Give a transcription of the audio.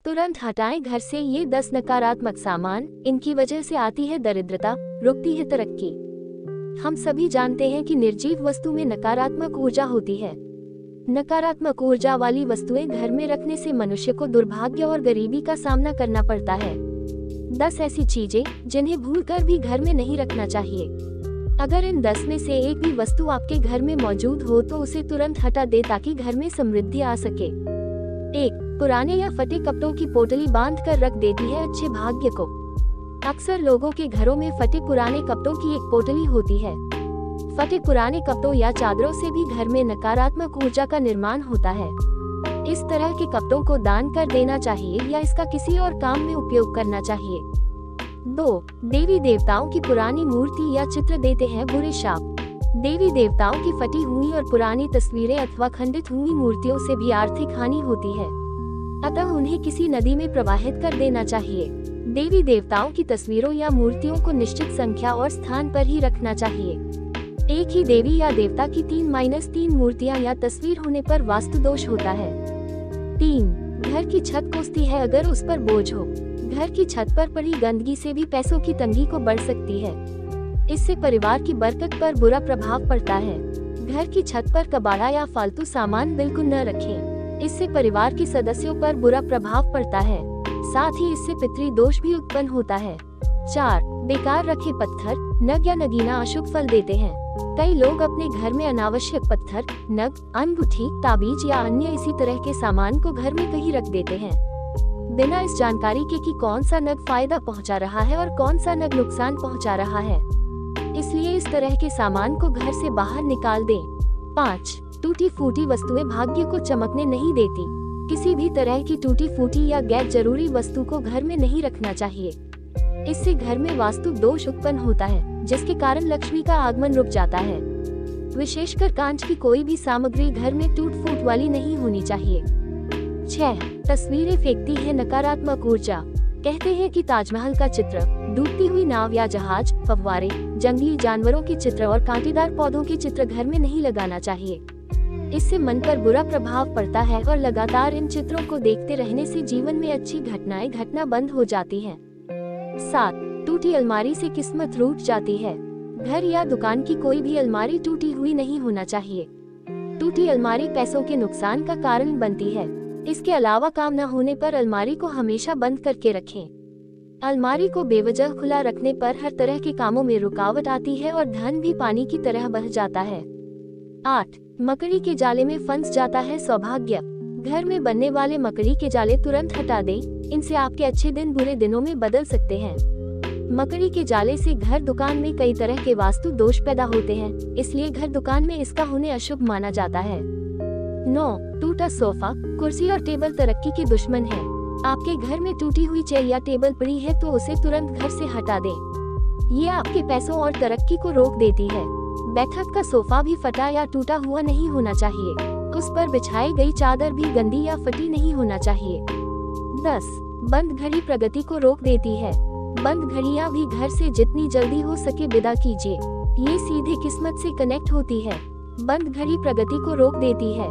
तुरंत हटाएं घर से ये 10 नकारात्मक सामान। इनकी वजह से आती है दरिद्रता, रुकती है तरक्की। हम सभी जानते हैं कि निर्जीव वस्तु में नकारात्मक ऊर्जा होती है। नकारात्मक ऊर्जा वाली वस्तुएं घर में रखने से मनुष्य को दुर्भाग्य और गरीबी का सामना करना पड़ता है। 10 ऐसी चीजें जिन्हें भूलकर भी घर में नहीं रखना चाहिए। अगर इन 10 में से एक भी वस्तु आपके घर में मौजूद हो तो उसे तुरंत हटा दे ताकि घर में समृद्धि आ सके। 1. पुराने या फटे कपड़ों की पोटली बांध कर रख देती है अच्छे भाग्य को। अक्सर लोगों के घरों में फटे पुराने कपड़ों की एक पोटली होती है। फटे पुराने कपड़ों या चादरों से भी घर में नकारात्मक ऊर्जा का निर्माण होता है। इस तरह के कपड़ों को दान कर देना चाहिए या इसका किसी और काम में उपयोग करना चाहिए। 2. देवी देवताओं की पुरानी मूर्ति या चित्र देते हैं बुरे शाप। देवी देवताओं की फटी हुई और पुरानी तस्वीरें अथवा खंडित हुई मूर्तियों से भी आर्थिक हानि होती है, अतः उन्हें किसी नदी में प्रवाहित कर देना चाहिए। देवी देवताओं की तस्वीरों या मूर्तियों को निश्चित संख्या और स्थान पर ही रखना चाहिए। एक ही देवी या देवता की 3-3 मूर्तियां या तस्वीर होने पर वास्तु दोष होता है। 3. घर की छत कोसती है अगर उस पर बोझ हो। घर की छत पर पड़ी गंदगी से भी पैसों की तंगी को बढ़ सकती है। इससे परिवार की बरकत पर बुरा प्रभाव पड़ता है। घर की छत पर कबाड़ा या फालतू सामान बिल्कुल न रखें। इससे परिवार के सदस्यों पर बुरा प्रभाव पड़ता है, साथ ही इससे पितृ दोष भी उत्पन्न होता है। 4. बेकार रखे पत्थर, नग या नगीना अशुभ फल देते हैं। कई लोग अपने घर में अनावश्यक पत्थर, नग, अंगूठी, ताबीज या अन्य इसी तरह के सामान को घर में कहीं रख देते हैं, बिना इस जानकारी के कि कौन सा नग फायदा पहुंचा रहा है और कौन सा नग नुकसान पहुंचा रहा है। इसलिए इस तरह के सामान को घर से बाहर निकाल दें। 5. टूटी फूटी वस्तुएं भाग्य को चमकने नहीं देती। किसी भी तरह की टूटी फूटी या गैर जरूरी वस्तु को घर में नहीं रखना चाहिए। इससे घर में वास्तु दोष उत्पन्न होता है, जिसके कारण लक्ष्मी का आगमन रुक जाता है। विशेषकर कांच की कोई भी सामग्री घर में टूट फूट वाली नहीं होनी चाहिए। 6. तस्वीरें फेंकती है नकारात्मक ऊर्जा। कहते हैं कि ताजमहल का चित्र, डूबती हुई नाव या जहाज, फव्वारे, जंगली जानवरों के चित्र और कांटेदार पौधों के चित्र घर में नहीं लगाना चाहिए। इससे मन पर बुरा प्रभाव पड़ता है और लगातार इन चित्रों को देखते रहने से जीवन में अच्छी घटनाएं घटना बंद हो जाती हैं। 7. टूटी अलमारी से किस्मत रूठ जाती है। घर या दुकान की कोई भी अलमारी टूटी हुई नहीं होना चाहिए। टूटी अलमारी पैसों के नुकसान का कारण बनती है। इसके अलावा काम न होने पर अलमारी को हमेशा बंद करके रखें। अलमारी को बेवजह खुला रखने पर हर तरह के कामों में रुकावट आती है और धन भी पानी की तरह बह जाता है। 8. मकड़ी के जाले में फंस जाता है सौभाग्य। घर में बनने वाले मकड़ी के जाले तुरंत हटा दें। इनसे आपके अच्छे दिन बुरे दिनों में बदल सकते हैं। मकड़ी के जाले से घर दुकान में कई तरह के वास्तु दोष पैदा होते हैं, इसलिए घर दुकान में इसका होने अशुभ माना जाता है। 9. टूटा सोफा, कुर्सी और टेबल तरक्की के दुश्मन है। आपके घर में टूटी हुई चेयर या टेबल पड़ी है तो उसे तुरंत घर से हटा दें। ये आपके पैसों और तरक्की को रोक देती है। बैठक का सोफा भी फटा या टूटा हुआ नहीं होना चाहिए। उस पर बिछाई गई चादर भी गंदी या फटी नहीं होना चाहिए। 10. बंद घड़ी प्रगति को रोक देती है। बंद घड़ियां भी घर से जितनी जल्दी हो सके विदा कीजिए। ये सीधे किस्मत से कनेक्ट होती है। बंद घड़ी प्रगति को रोक देती है।